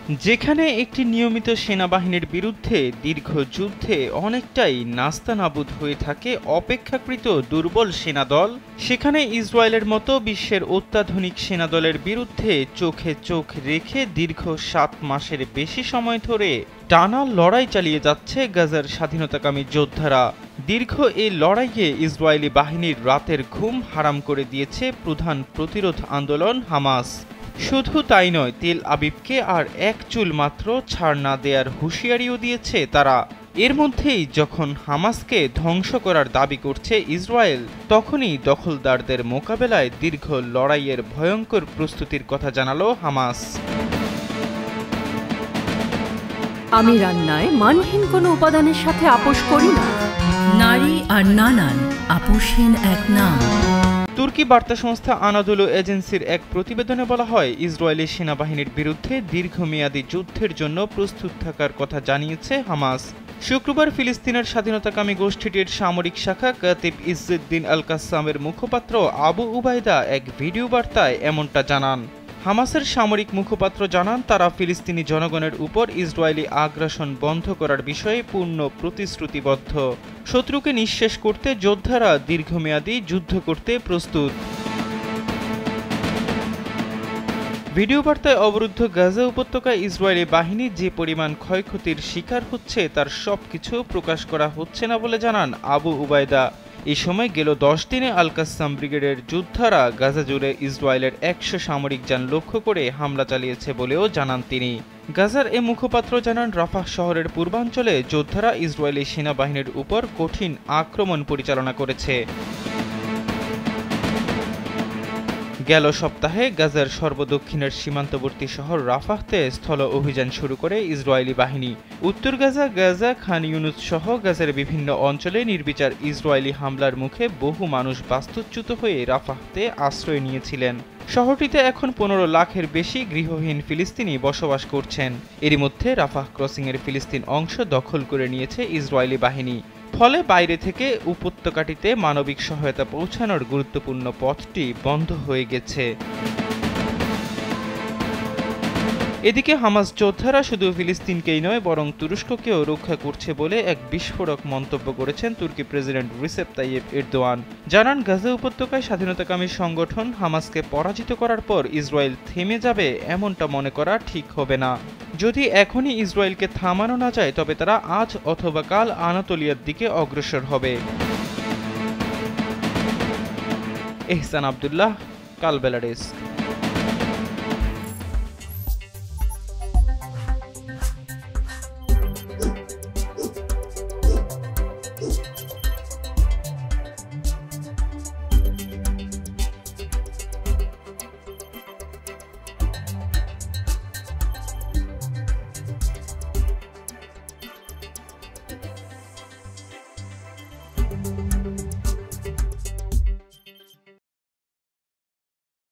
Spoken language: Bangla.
যেখানে একটি নিয়মিত সেনাবাহিনীর বিরুদ্ধে দীর্ঘ যুদ্ধে অনেকটাই নাস্তানাবুদ হয়ে থাকে অপেক্ষাকৃত দুর্বল সেনাদল, সেখানে ইসরায়েলের মতো বিশ্বের অত্যাধুনিক সেনাদলের বিরুদ্ধে চোখে চোখ রেখে দীর্ঘ ৭ মাসের বেশি সময় ধরে টানা লড়াই চালিয়ে যাচ্ছে গাজার স্বাধীনতাকামী যোদ্ধারা। দীর্ঘ এই লড়াইয়ে ইসরায়েলি বাহিনীর রাতের ঘুম হারাম করে দিয়েছে প্রধান প্রতিরোধ আন্দোলন হামাস। শুধু তাই নয়, তেল আবিবকে আর এক চুল মাত্র ছাড় না দেয়ার হুঁশিয়ারিও দিয়েছে তারা। এর মধ্যেই যখন হামাসকে ধ্বংস করার দাবি করছে ইসরায়েল, তখনই দখলদারদের মোকাবেলায় দীর্ঘ লড়াইয়ের ভয়ঙ্কর প্রস্তুতির কথা জানালো হামাস। আমি রান্নায় মানহীন কোনো উপাদানের সাথে আপোষ করি না। নারী আর নানান আপোষহীন এক নাম। তুর্কি বার্তা সংস্থা আনাদোলু এজেন্সির এক প্রতিবেদনে বলা হয়, ইসরায়েলি সেনাবাহিনীর বিরুদ্ধে দীর্ঘমেয়াদী যুদ্ধের জন্য প্রস্তুত থাকার কথা জানিয়েছে হামাস। শুক্রবার ফিলিস্তিনের স্বাধীনতাকামী গোষ্ঠীটির সামরিক শাখা কাতিব ইজ্জুদ্দিন আল কাসামের মুখপাত্র আবু উবাইদা এক ভিডিও বার্তায় এমনটা জানান। হামাসের সামরিক মুখপাত্র জানান, তারা ফিলিস্তিনি জনগণের উপর ইসরায়েলি আগ্রাসন বন্ধ করার বিষয়ে পূর্ণ প্রতিশ্রুতিবদ্ধ। শত্রুকে নিঃশেষ করতে যোদ্ধারা দীর্ঘমেয়াদী যুদ্ধ করতে প্রস্তুত। ভিডিও বার্তায় অবরুদ্ধ গাজা উপত্যকায় ইসরায়েলি বাহিনী যে পরিমাণ ক্ষয়ক্ষতির শিকার হচ্ছে তার সবকিছু প্রকাশ করা হচ্ছে না বলে জানান আবু উবাইদা। এই সময় গেল 10 দিনে আল কাসাম ব্রিগেডের যোদ্ধারা গাজা জুড়ে ইসরায়েলের 100 সামরিক যান লক্ষ্য করে হামলা চালিয়েছে বলেও জানান তিনি। গাজার এ মুখপাত্র জানান, রাফাহ শহরের পূর্বাঞ্চলে যোদ্ধারা ইসরায়েলি সেনাবাহিনীর উপর কঠিন আক্রমণ পরিচালনা করেছে। গেল সপ্তাহে গাজার সর্বদক্ষিণের সীমান্তবর্তী শহর রাফাহতে স্থল অভিযান শুরু করে ইসরায়েলি বাহিনী। উত্তর গাজা, খান ইউনুস সহ গাজার বিভিন্ন অঞ্চলে নির্বিচার ইসরায়েলি হামলার মুখে বহু মানুষ বাস্তুচ্যুত হয়ে রাফাহতে আশ্রয় নিয়েছিলেন। শহরটিতে এখন 15 লাখের বেশি গৃহহীন ফিলিস্তিনি বসবাস করছেন। এরই মধ্যে রাফাহ ক্রসিংয়ের ফিলিস্তিন অংশ দখল করে নিয়েছে ইসরায়েলি বাহিনী। ফলে বাইরে থেকে উপত্যকাটিতে মানবিক সহায়তা পৌঁছানোর গুরুত্বপূর্ণ পথটি বন্ধ হয়ে গেছে। এদিকে হামাস যোদ্ধারা শুধু ফিলিস্তিনকেই নয় বরং তুরস্ককেও রক্ষা করছে বলে এক বিস্ফোরক মন্তব্য করেছেন তুর্কি প্রেসিডেন্ট রিসেপ তাইয়েপ এরদোয়ান। জানান, গাজা উপত্যকায় স্বাধীনতাকামী সংগঠন হামাসকে পরাজিত করার পর ইসরায়েল থেমে যাবে এমনটা মনে করা ঠিক হবে না। যদি এখনই ইসরায়েলকে থামানো না যায় তবে তারা আজ অথবা কাল আনাতোলিয়ার দিকে অগ্রসর হবে। এহসান আব্দুল্লাহ, কালবেলা ডেস্ক।